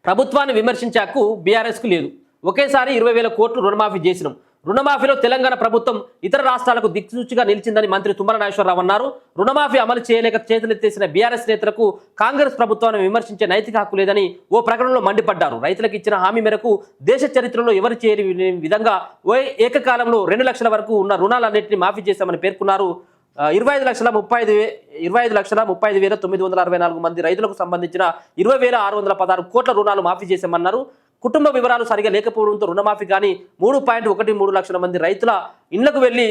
ప్రభుత్వాన్ని విమర్శించే హక్కు బీఆర్ఎస్కు లేదు. ఒకేసారి 20,000 కోట్లు రుణమాఫీ చేసినాం. రుణమాఫీలో తెలంగాణ ప్రభుత్వం ఇతర రాష్ట్రాలకు దిక్సూచిగా నిలిచిందని మంత్రి తుమ్మల నాగేశ్వరరావు అన్నారు. రుణమాఫీ అమలు చేయలేక చేతులెత్తేసిన బీఆర్ఎస్ నేతలకు కాంగ్రెస్ ప్రభుత్వాన్ని విమర్శించే నైతిక హక్కు లేదని ఓ ప్రకటనలో మండిపడ్డారు. రైతులకు ఇచ్చిన హామీ మేరకు దేశ చరిత్రలో ఎవరు చేయని విధంగా ఏకకాలంలో 2 లక్షల వరకు ఉన్న రుణాలన్నింటినీ మాఫీ చేశామని పేర్కొన్నారు. 25,35,964 మంది రైతులకు సంబంధించిన 20,616 కోట్ల రుణాలు మాఫీ చేశామన్నారు. కుటుంబ వివరాలు సరిగా లేకపోవడంతో రుణమాఫీ కానీ 3.13 లక్షల మంది రైతుల ఇళ్లకు వెళ్లి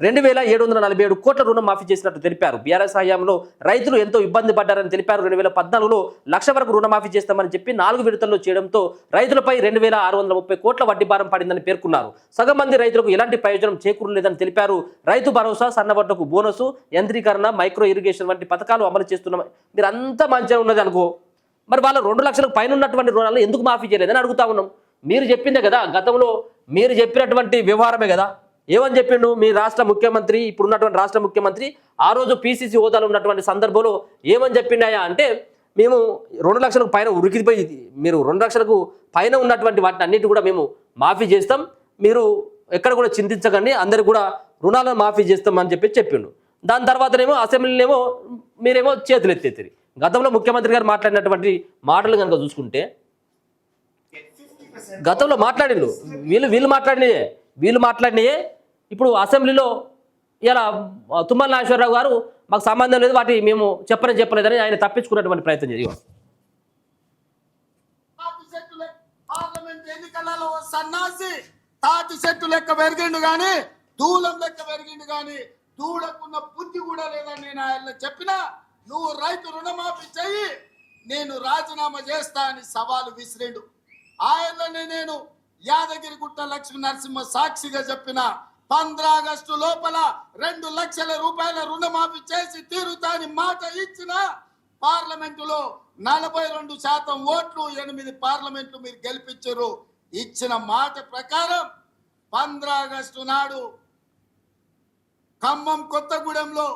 2,747 కోట్ల రుణం మాఫీ చేసినట్టు తెలిపారు. బీఆర్ఎస్ హయాంలో రైతులు ఎంతో ఇబ్బంది పడ్డారని తెలిపారు. 2014లో లక్ష వరకు రుణమాఫీ చేస్తామని చెప్పి 4 విడతల్లో చేయడంతో రైతులపై 2,630 కోట్ల వడ్డీ భారం పడిందని పేర్కొన్నారు. సగం మంది రైతులకు ఎలాంటి ప్రయోజనం చేకూరలేదని తెలిపారు. Rythu Bharosa, సన్నబడ్డకు bonus, యంత్రీకరణ, micro irrigation వంటి పథకాలు అమలు చేస్తున్నాం. మీరు అంతా మంచిగా ఉన్నది అనుకో, మరి వాళ్ళ 2 లక్షలకు పైన ఉన్నటువంటి రుణాలను ఎందుకు మాఫీ చేయలేదని అడుగుతా ఉన్నాం. మీరు చెప్పిందే కదా, గతంలో మీరు చెప్పినటువంటి వ్యవహారమే కదా. ఏమని చెప్పిండు మీ రాష్ట్ర ముఖ్యమంత్రి, ఇప్పుడున్నటువంటి రాష్ట్ర ముఖ్యమంత్రి? ఆ రోజు పీసీసీ హోదాలో ఉన్నటువంటి సందర్భంలో ఏమని చెప్పిండాయా అంటే, మేము 2 లక్షలకు పైన ఉరికిపోయి, మీరు 2 లక్షలకు పైన ఉన్నటువంటి వాటిని అన్నిటి కూడా మేము మాఫీ చేస్తాం, మీరు ఎక్కడ కూడా చింతించకండి, అందరికి కూడా రుణాలను మాఫీ చేస్తాం అని చెప్పిండు. దాని తర్వాతనేమో అసెంబ్లీనేమో మీరేమో చేతులు ఎత్తేది. గతంలో ముఖ్యమంత్రి గారు మాట్లాడినటువంటి మాటలు కనుక చూసుకుంటే, గతంలో మాట్లాడిండు, వీళ్ళు మాట్లాడినయే ఇప్పుడు అసెంబ్లీలో ఇలా తుమ్మల నాగేశ్వరరావు గారు మాకు సంబంధం లేదు, వాటి మేము చెప్పలేదని ఆయన తప్పించుకున్నటువంటి ప్రయత్నం చేయాలి. సన్నాసి తాటి చెట్టు లెక్క పెరిగిండు గాని దూలం లెక్క పెరిగిండు గాని దూడకున్న బుద్ధి కూడా లేదని నేను ఆయన చెప్పినా, నువ్వు రైతు రుణమాఫీ చెయ్యి, నేను రాజీనామా చేస్తా అని సవాలు విసిరిండు. ఆయనని నేను యాదగిరిగుట్ట లక్ష్మీ నరసింహ సాక్షిగా చెప్పిన 15 ఆగస్టు లోపల 2 లక్షల రూపాయల రుణమాఫీ చేసి తీరుతాని మాట ఇచ్చిన పార్లమెంటులో 42% ఓట్లు, 8 పార్లమెంట్లు మీరు గెలిపించారు. ఇచ్చిన మాట ప్రకారం 15 ఆగస్టు నాడు ఖమ్మం కొత్తగూడెంలో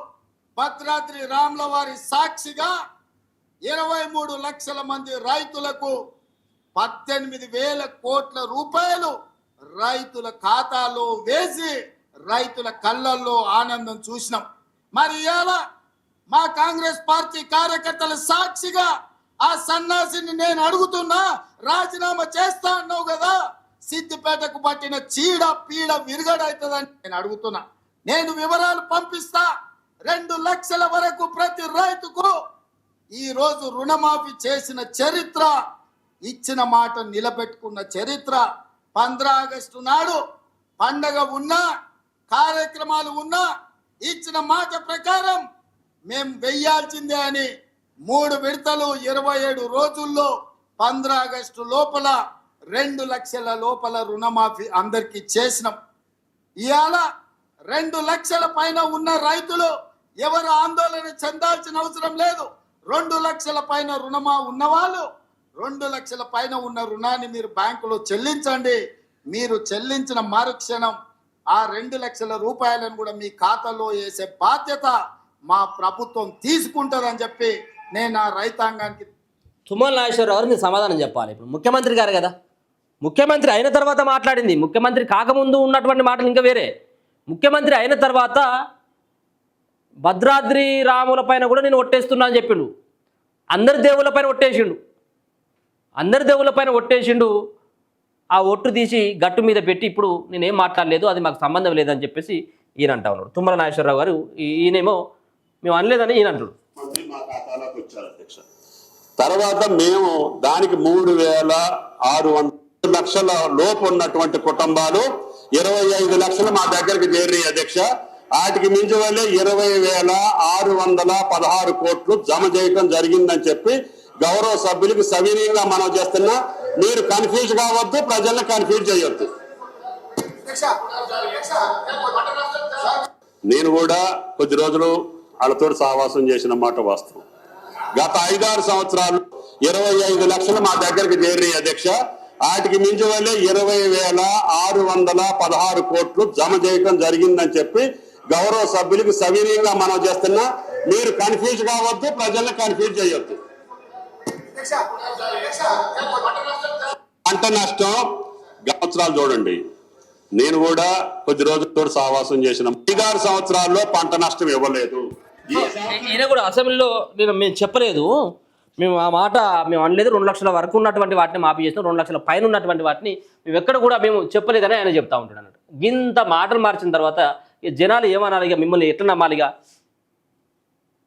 భద్రాద్రి రాముల వారి సాక్షిగా 23 లక్షల మంది రైతులకు 18,000 కోట్ల రూపాయలు రైతుల ఖాతాలో వేసి రైతుల కళ్ళల్లో ఆనందం చూసినాం. మరి ఇవాళ మా కాంగ్రెస్ పార్టీ కార్యకర్తల సాక్షిగా ఆ సన్నాసిని నేను అడుగుతున్నా, రాజీనామా చేస్తా అన్నావు కదా, సిద్దిపేటకు పట్టిన చీడ పీడ విరుగడవుతుందని నేను అడుగుతున్నా. నేను వివరాలు పంపిస్తా. 2 లక్షల వరకు ప్రతి రైతుకు ఈ రోజు రుణమాఫీ చేసిన చరిత్ర, ఇచ్చిన మాట నిలబెట్టుకున్న చరిత్ర. 15 ఆగస్టు నాడు పండగ ఉన్నా, కార్యక్రమాలు ఉన్నా, ఇచ్చిన మాట ప్రకారం మేము వెయ్యాల్సిందే అని 3 విడతలు 27 రోజుల్లో 15 ఆగస్టు లోపల 2 లక్షల లోపల రుణమాఫీ అందరికీ చేసినాం. ఇవాళ 2 లక్షల పైన ఉన్న రైతులు ఎవరు ఆందోళన చెందాల్సిన అవసరం లేదు. 2 లక్షల పైన రుణమా ఉన్నవాళ్ళు 2 లక్షల పైన ఉన్న రుణాన్ని మీరు బ్యాంకులో చెల్లించండి. మీరు చెల్లించిన మరుక్షణం ఆ 2 లక్షల రూపాయలను కూడా మీ ఖాతాలో వేసే బాధ్యత మా ప్రభుత్వం తీసుకుంటుందని చెప్పి నేను ఆ రైతాంగానికి. తుమ్మల నాగేశ్వరరావు గారు మీరు సమాధానం చెప్పాలి. ఇప్పుడు ముఖ్యమంత్రి గారు కదా, ముఖ్యమంత్రి అయిన తర్వాత మాట్లాడింది, ముఖ్యమంత్రి కాకముందు ఉన్నటువంటి మాటలు ఇంకా వేరే. ముఖ్యమంత్రి అయిన తర్వాత భద్రాద్రి రాముల పైన కూడా నేను ఒట్టేస్తున్నా అని చెప్పిండు. అందరి దేవుళ్ళ పైన ఒట్టేసిండు. ఆ ఒట్టు తీసి గట్టు మీద పెట్టి ఇప్పుడు నేనేం మాట్లాడలేదు, అది మాకు సంబంధం లేదని చెప్పేసి ఈయన అంటా ఉన్నాడు తుమ్మల నాగేశ్వరరావు గారు. ఈయనేమో మేము అనలేదని ఈయన అంటాడు. తర్వాత మేము దానికి 3,600 లక్షల లోపు ఉన్నటువంటి కుటుంబాలు 25 లక్షలు మా దగ్గరికి చేరి అధ్యక్ష. వాటికి మించి వల్లే 20,616 కోట్లు జమ చేయడం జరిగిందని చెప్పి గౌరవ సభ్యులకు సవినీయంగా మనం చేస్తున్నా. మీరు కన్ఫ్యూజ్ కావద్దు, ప్రజల్ని కన్ఫ్యూజ్ చేయొద్దు. నేను కూడా కొద్ది రోజులు వాళ్ళతో సహవాసం చేసిన మాట వాస్తవం. గత 5-6 సంవత్సరాలు 25 లక్షలు మా దగ్గరికి చేరి అధ్యక్ష. వాటికి మించి వల్లే 20,616 కోట్లు జమ చేయడం జరిగిందని చెప్పి గౌరవ సభ్యులకు సవినీయంగా మనం చేస్తున్నా. మీరు కన్ఫ్యూజ్ కావద్దు, ప్రజల్ని కన్ఫ్యూజ్ చేయొద్దు. పంట నష్టం సంవత్సరాలు చూడండి. నేను కూడా కొద్ది రోజులతో సహవాసం చేసిన 5 సంవత్సరాల్లో పంట నష్టం ఇవ్వలేదు. ఈయన కూడా అసెంబ్లీలో మేము చెప్పలేదు, మేము ఆ మాట మేము అనలేదు. 2 లక్షల వరకు ఉన్నటువంటి వాటిని మాఫీ చేస్తాం, 2 లక్షల పైన ఉన్నటువంటి వాటిని మేము ఎక్కడ కూడా మేము చెప్పలేదని ఆయన చెప్తా ఉంటున్నాడు. ఇంత మాటలు మార్చిన తర్వాత ఈ జనాలు ఏమనాలి, ఇక మిమ్మల్ని ఎట్లా నమ్మాలిగా?